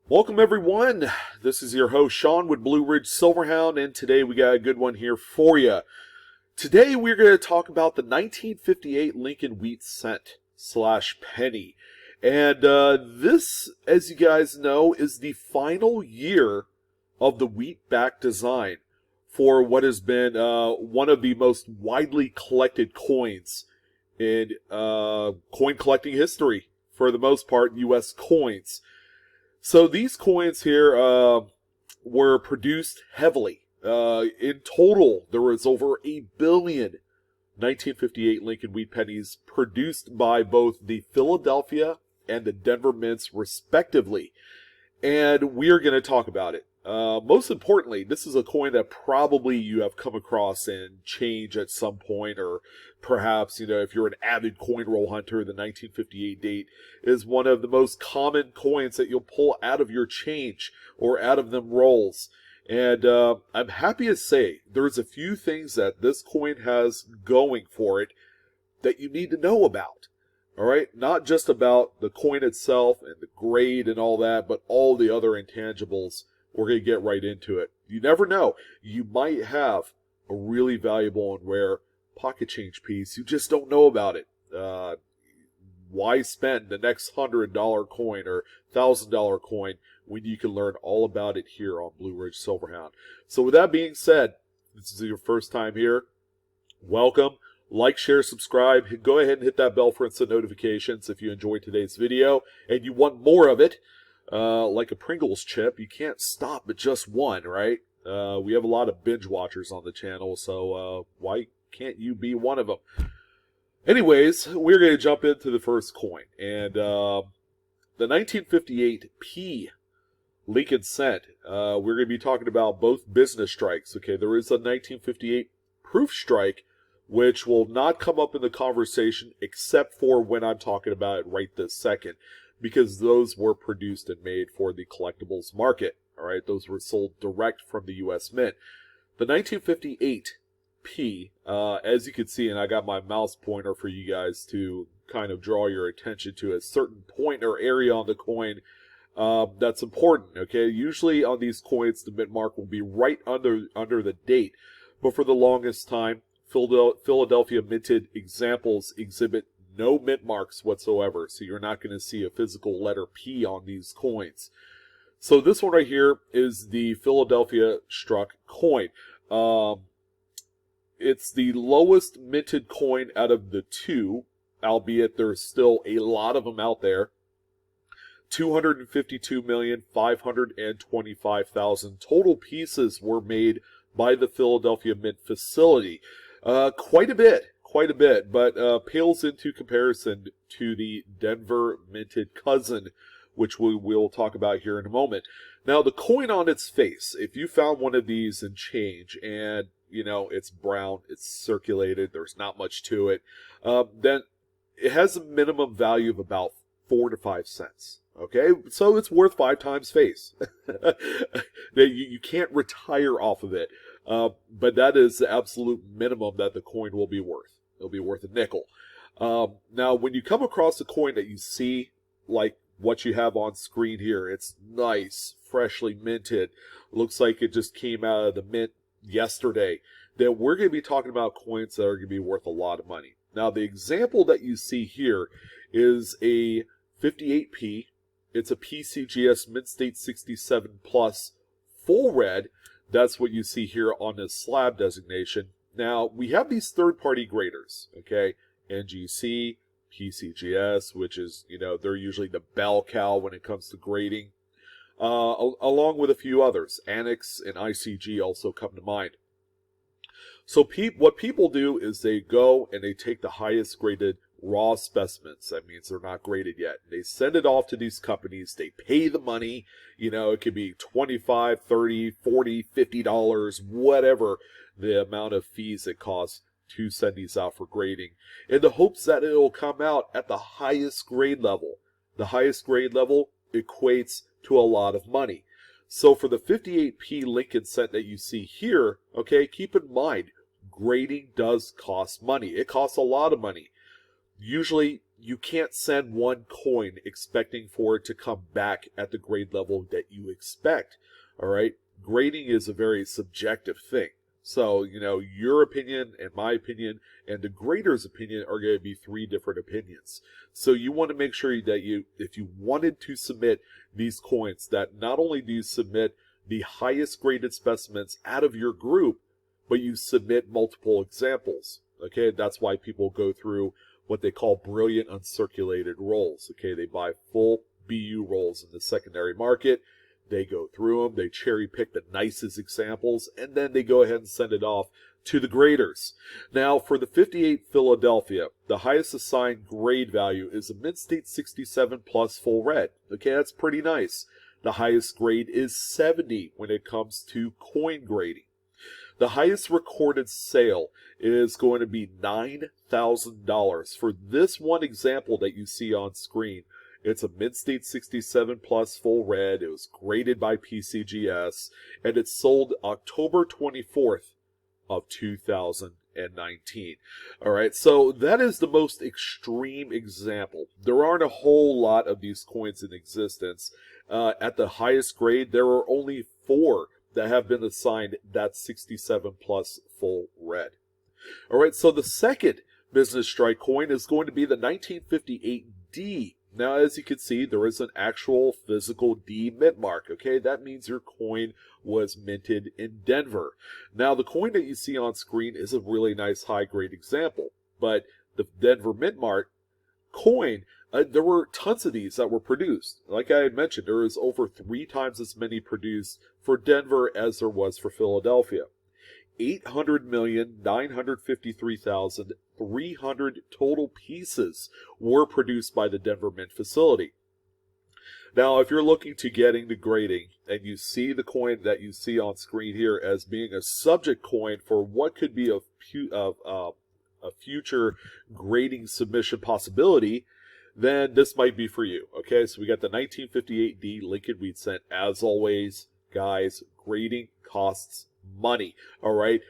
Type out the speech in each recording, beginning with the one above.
Welcome everyone. This is your host Sean with Blue Ridge Silverhound, and today we got a good one here for you. Today we're going to talk about the 1958 Lincoln Wheat Cent / Penny. And this, as you guys know, is the final year of the wheat-backed design for what has been one of the most widely collected coins in coin collecting history, for the most part, U.S. coins. So these coins here were produced heavily. In total, there was over 1 billion 1958 Lincoln Wheat pennies produced by both the Philadelphia and the Denver mints, respectively. And we are going to talk about it. Most importantly, this is a coin that probably you have come across in change at some point, or perhaps, if you're an avid coin roll hunter, the 1958 date is one of the most common coins that you'll pull out of your change or out of them rolls. And I'm happy to say there's a few things that this coin has going for it that you need to know about. All right, not just about the coin itself and the grade and all that, but all the other intangibles. We're going to get right into it. You never know. You might have a really valuable and rare pocket change piece. You just don't know about it. Why spend the next $100 coin or $1,000 coin when you can learn all about it here on Blue Ridge Silverhound? So with that being said, this is your first time here. Welcome. Like, share, subscribe. Go ahead and hit that bell for instant notifications if you enjoyed today's video and you want more of it. Like a Pringles chip, you can't stop at just one, right? We have a lot of binge watchers on the channel, so why can't you be one of them? Anyways, we're going to jump into the first coin. And the 1958 P Lincoln Cent, we're going to be talking about both business strikes. Okay, there is a 1958 proof strike, which will not come up in the conversation except for when I'm talking about it right this second, because those were produced and made for the collectibles market. All right, those were sold direct from the U.S. Mint. The 1958 P, as you can see, and I got my mouse pointer for you guys to kind of draw your attention to a certain point or area on the coin that's important. Okay, usually on these coins, the mint mark will be right under the date, but for the longest time, Philadelphia minted examples exhibit no mint marks whatsoever, so you're not going to see a physical letter P on these coins. So this one right here is the Philadelphia struck coin. It's the lowest minted coin out of the two, albeit there's still a lot of them out there. 252,525,000 total pieces were made by the Philadelphia Mint facility. Quite a bit, but pales into comparison to the Denver minted cousin, which we will talk about here in a moment. Now, the coin on its face, if you found one of these in change and, it's brown, it's circulated, there's not much to it, then it has a minimum value of about 4 to 5 cents. Okay, so it's worth 5 times face. You can't retire off of it. But that is the absolute minimum that the coin will be worth. It'll be worth a nickel. Now, when you come across a coin that you see, like what you have on screen here, it's nice, freshly minted, looks like it just came out of the mint yesterday, then we're going to be talking about coins that are going to be worth a lot of money. Now, the example that you see here is a 58P. It's a PCGS Mint State 67 Plus full red. That's what you see here on this slab designation. Now, we have these third-party graders, okay? NGC, PCGS, which is, they're usually the bell cow when it comes to grading, along with a few others. Annex and ICG also come to mind. So what people do is they go and they take the highest graded raw specimens. That means they're not graded yet. They send it off to these companies. They pay the money. It could be $25, $30, $40, $50, whatever the amount of fees it costs to send these out for grading, in the hopes that it will come out at the highest grade level. The highest grade level equates to a lot of money. So for the 58P Lincoln Cent that you see here, okay, keep in mind, grading does cost money. It costs a lot of money. Usually, you can't send one coin expecting for it to come back at the grade level that you expect. All right? Grading is a very subjective thing. So, your opinion and my opinion and the grader's opinion are going to be three different opinions. So you want to make sure that if you wanted to submit these coins, that not only do you submit the highest graded specimens out of your group, but you submit multiple examples. Okay, that's why people go through what they call brilliant uncirculated rolls. Okay, they buy full BU rolls in the secondary market. They go through them, they cherry pick the nicest examples, and then they go ahead and send it off to the graders. Now, for the 58 Philadelphia, the highest assigned grade value is a mid-state 67 plus full red. Okay, that's pretty nice. The highest grade is 70 when it comes to coin grading. The highest recorded sale is going to be $9,000. For this one example that you see on screen, it's a mid-state 67 plus full red. It was graded by PCGS, and it sold October 24th of 2019. All right, so that is the most extreme example. There aren't a whole lot of these coins in existence. At the highest grade, there are only 4 that have been assigned that 67 plus full red. All right, so the second business strike coin is going to be the 1958D. Now, as you can see, there is an actual physical D mint mark, okay? That means your coin was minted in Denver. Now, the coin that you see on screen is a really nice high-grade example, but the Denver mint mark coin, there were tons of these that were produced. Like I had mentioned, there is over 3 times as many produced for Denver as there was for Philadelphia. 800,953,300 total pieces were produced by the Denver Mint facility. Now, if you're looking to get into grading and you see the coin that you see on screen here as being a subject coin for what could be a future grading submission possibility, then this might be for you. Okay, so we got the 1958D Lincoln Wheat Cent. As always, guys, grading costs money. All right,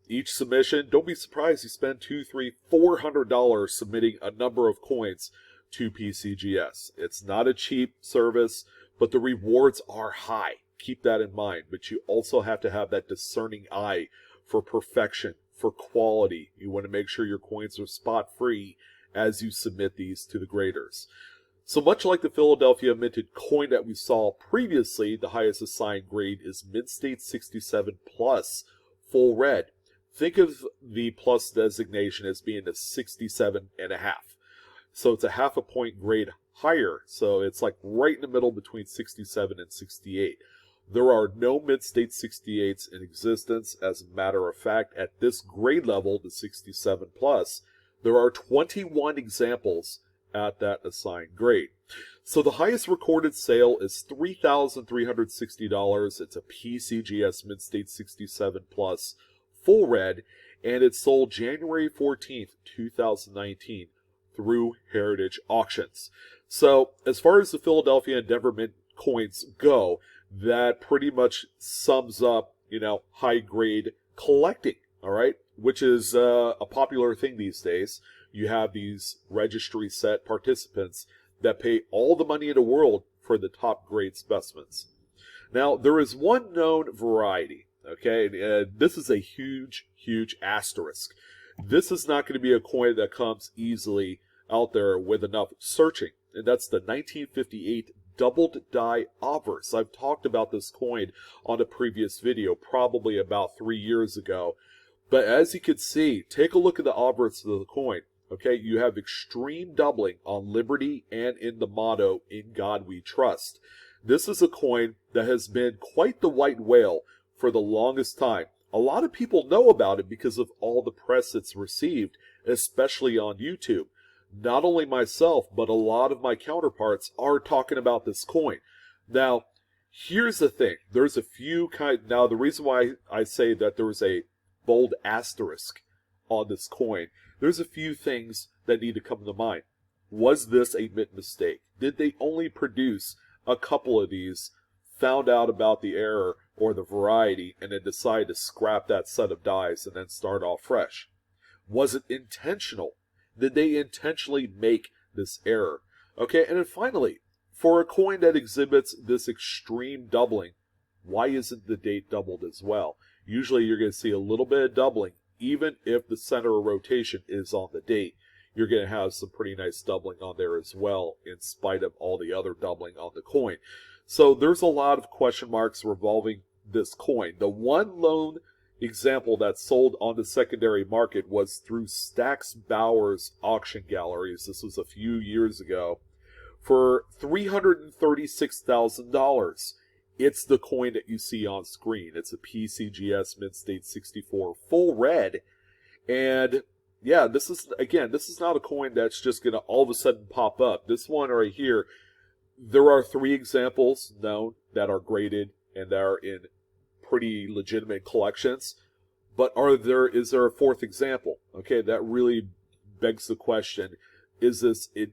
each submission, don't be surprised you spend $200, $300, $400 submitting a number of coins to PCGS. It's not a cheap service, but the rewards are high. Keep that in mind. But you also have to have that discerning eye for perfection, for quality. You want to make sure your coins are spot free as you submit these to the graders. So much like the Philadelphia minted coin that we saw previously, the highest assigned grade is mid-state 67 plus full red. Think of the plus designation as being a 67.5. So it's a half a point grade higher. So it's like right in the middle between 67 and 68. There are no mid-state 68s in existence. As a matter of fact, at this grade level, the 67 plus, there are 21 examples at that assigned grade. So the highest recorded sale is $3,360. It's a PCGS mid-state 67 plus full red, and it sold January 14th, 2019 through Heritage Auctions. So as far as the Philadelphia and Denver Mint coins go, that pretty much sums up, high grade collecting, all right, which is a popular thing these days. You have these registry set participants that pay all the money in the world for the top grade specimens. Now, there is one known variety, okay? This is a huge, huge asterisk. This is not going to be a coin that comes easily out there with enough searching, and that's the 1958 Double Die Obverse. I've talked about this coin on a previous video, probably about 3 years ago. But as you can see, take a look at the obverse of the coin. Okay, you have extreme doubling on Liberty and in the motto, "In God We Trust." This is a coin that has been quite the white whale for the longest time. A lot of people know about it because of all the press it's received, especially on YouTube. Not only myself, but a lot of my counterparts are talking about this coin. Now, here's the thing. There's a few now the reason why I say that there was a bold asterisk on this coin, there's a few things that need to come to mind. Was this a mint mistake? Did they only produce a couple of these, found out about the error or the variety, and then decide to scrap that set of dies and then start off fresh? Was it intentional? Did they intentionally make this error. Okay, and then finally, for a coin that exhibits this extreme doubling, why isn't the date doubled as well? Usually you're going to see a little bit of doubling, even if the center of rotation is on the date. You're going to have some pretty nice doubling on there as well, in spite of all the other doubling on the coin. So there's a lot of question marks revolving this coin. The one lone example that sold on the secondary market was through Stax Bauer's auction galleries. This was a few years ago for $336,000. It's the coin that you see on screen. It's a PCGS Mint State 64 full red. And yeah, this is not a coin that's just going to all of a sudden pop up. This one right here, there are 3 examples known that are graded and that are in pretty legitimate collections. But is there a 4th example? Okay, that really begs the question, is this a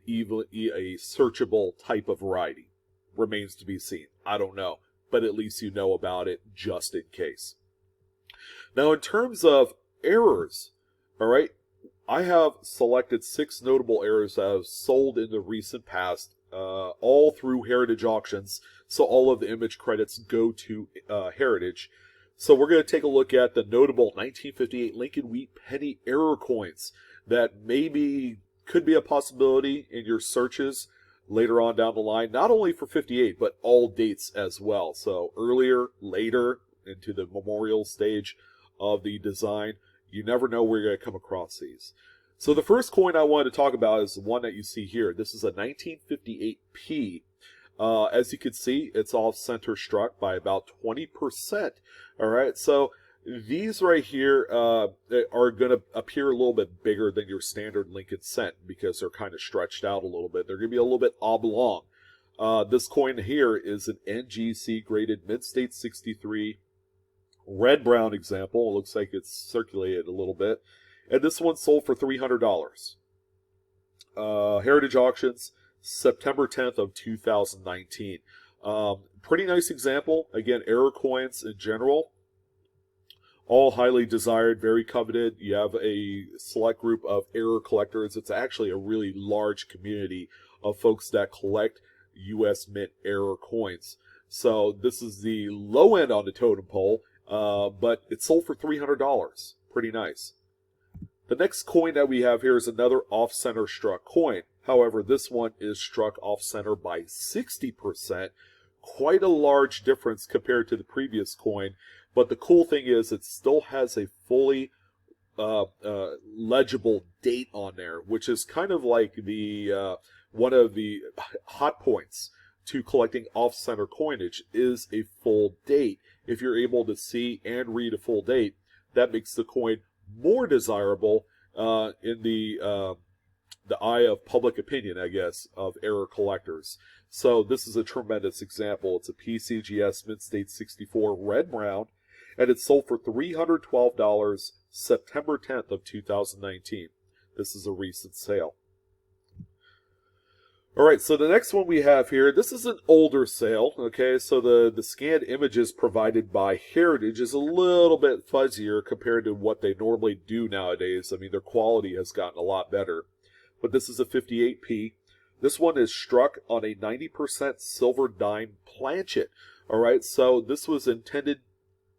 searchable type of variety? Remains to be seen. I don't know. But at least you know about it just in case. Now, in terms of errors, all right, I have selected 6 notable errors that have sold in the recent past, all through Heritage Auctions, so all of the image credits go to Heritage. So we're going to take a look at the notable 1958 Lincoln Wheat penny error coins that maybe could be a possibility in your searches later on down the line, not only for 58, but all dates as well. So earlier, later, into the memorial stage of the design, you never know where you're going to come across these. So the first coin I wanted to talk about is the one that you see here. This is a 1958p. As you can see, it's off-center struck by about 20%. All right, so these right here are going to appear a little bit bigger than your standard Lincoln cent because they're kind of stretched out a little bit. They're going to be a little bit oblong. This coin here is an NGC graded Mint State 63 red-brown example. It looks like it's circulated a little bit. And this one sold for $300. Heritage Auctions, September 10th of 2019. Pretty nice example. Again, error coins in general, all highly desired, very coveted. You have a select group of error collectors. It's actually a really large community of folks that collect U.S. Mint error coins. So this is the low end on the totem pole, but it sold for $300. Pretty nice. The next coin that we have here is another off-center struck coin. However, this one is struck off-center by 60%. Quite a large difference compared to the previous coin. But the cool thing is it still has a fully legible date on there, which is kind of like the one of the hot points to collecting off-center coinage is a full date. If you're able to see and read a full date, that makes the coin more desirable in the eye of public opinion, I guess, of error collectors. So this is a tremendous example. It's a PCGS Mint State 64 red-brown, and it sold for $312 September 10th of 2019. This is a recent sale. All right, so the next one we have here, this is an older sale, okay? So the scanned images provided by Heritage is a little bit fuzzier compared to what they normally do nowadays. I mean, their quality has gotten a lot better. But this is a 58p. This one is struck on a 90% silver dime planchet. All right, so this was intended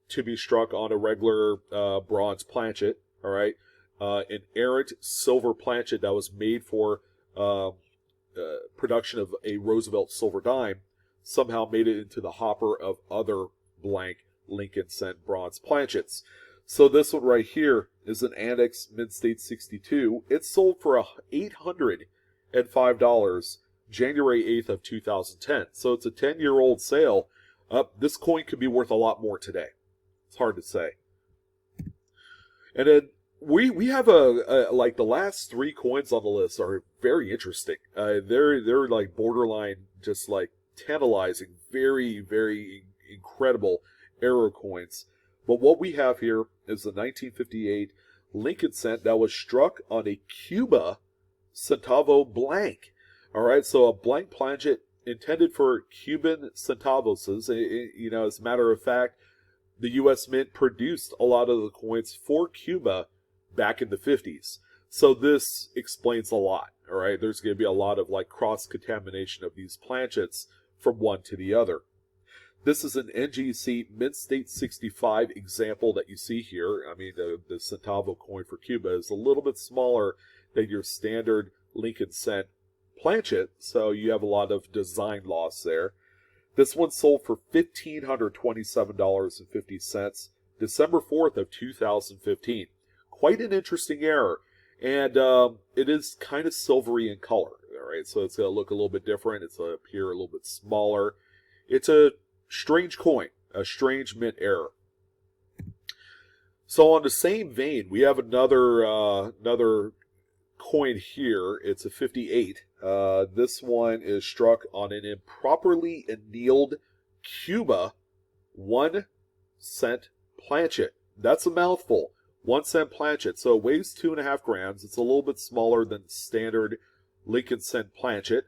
to be struck on a regular bronze planchet. All right, an errant silver planchet that was made for production of a Roosevelt silver dime somehow made it into the hopper of other blank Lincoln cent bronze planchets. So this one right here is an Annex Mint State 62. It sold for $805 January 8th of 2010. So it's a 10-year-old sale. This coin could be worth a lot more today. It's hard to say. And then we have like the last 3 coins on the list are very interesting. They're like borderline, just like tantalizing, very, very incredible error coins. But what we have here is the 1958 Lincoln cent that was struck on a Cuba centavo blank. All right, so a blank planchet intended for Cuban centavos. You know, as a matter of fact, the U.S. Mint produced a lot of the coins for Cuba back in the 50s. So this explains a lot. All right, there's going to be a lot of like cross-contamination of these planchets from one to the other. This is an NGC Mint State 65 example that you see here. I mean, the centavo coin for Cuba is a little bit smaller than your standard Lincoln cent planchet, so you have a lot of design loss there. This one sold for $1,527.50, December 4th of 2015. Quite an interesting error, and it is kind of silvery in color. All right, so it's going to look a little bit different. It's going to appear a little bit smaller. It's a strange coin, a strange mint error. So on the same vein, we have another coin here. It's a 58. This one is struck on an improperly annealed Cuba 1 cent planchet. That's a mouthful. 1 cent planchet. So it weighs 2.5 grams. It's a little bit smaller than standard Lincoln cent planchet.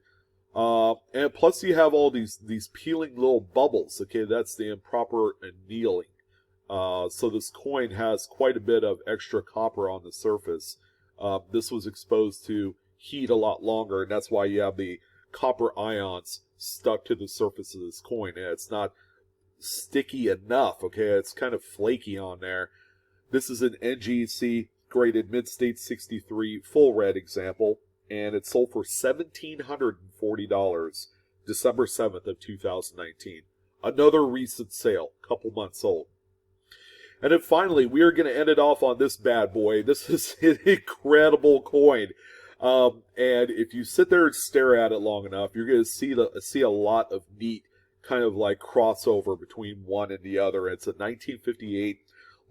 And plus you have all these peeling little bubbles. Okay, that's the improper annealing. So this coin has quite a bit of extra copper on the surface. This was exposed to heat a lot longer, and that's why you have the copper ions stuck to the surface of this coin. And it's not sticky enough, okay? It's kind of flaky on there. This is an NGC graded Mint State 63 full red example, and it sold for $1,740, December 7th of 2019. Another recent sale, couple months old. And then finally, we are going to end it off on this bad boy. This is an incredible coin. And if you sit there and stare at it long enough, you're going to see a lot of neat kind of like crossover between one and the other. It's a 1958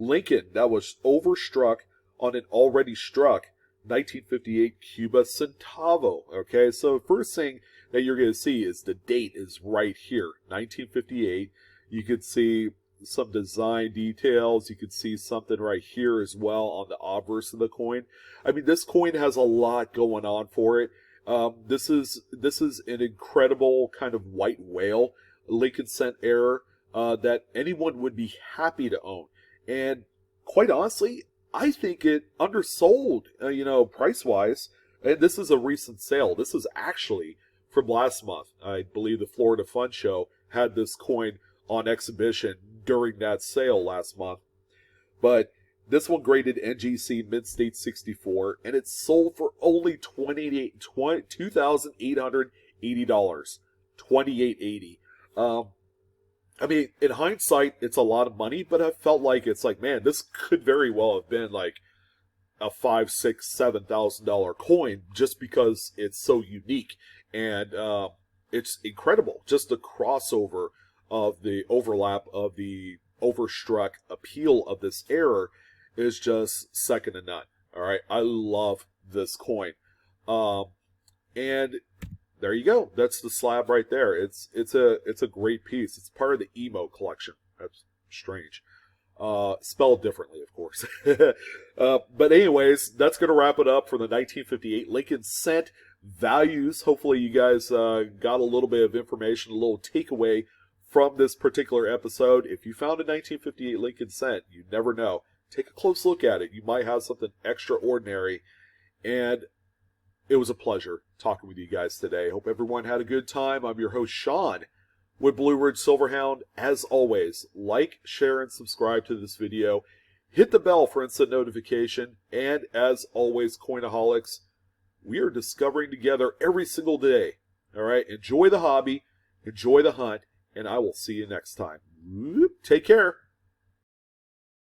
Lincoln that was overstruck on an already struck 1958 Cuba centavo. Okay, so first thing that you're going to see is the date is right here, 1958. You could see some design details. You could see something right here as well on the obverse of the coin. I mean, this coin has a lot going on for it. This is an incredible kind of white whale Lincoln cent error that anyone would be happy to own. And quite honestly, I think it undersold, price-wise. And this is a recent sale. This is actually from last month. I believe the Florida Fun Show had this coin on exhibition during that sale last month. But this one graded NGC Mint State 64, and it sold for only $2,880. $2,880. I mean, in hindsight, it's a lot of money, but I felt like it's like, man, this could very well have been like a $5,000, $6,000, $7,000 coin just because it's so unique. And it's incredible. Just the crossover of the overlap of the overstruck appeal of this error is just second to none. All right, I love this coin. And there you go. That's the slab right there. It's a great piece. It's part of the emo collection. That's strange. Spelled differently, of course. But anyways, that's going to wrap it up for the 1958 Lincoln cent values. Hopefully you guys got a little bit of information, a little takeaway from this particular episode. If you found a 1958 Lincoln cent, you never know. Take a close look at it. You might have something extraordinary. And it was a pleasure talking with you guys today. Hope everyone had a good time. I'm your host, Sean, with Blue Ridge Silverhound. As always, like, share, and subscribe to this video. Hit the bell for instant notification. And as always, Coinaholics, we are discovering together every single day. All right? Enjoy the hobby. Enjoy the hunt. And I will see you next time. Take care.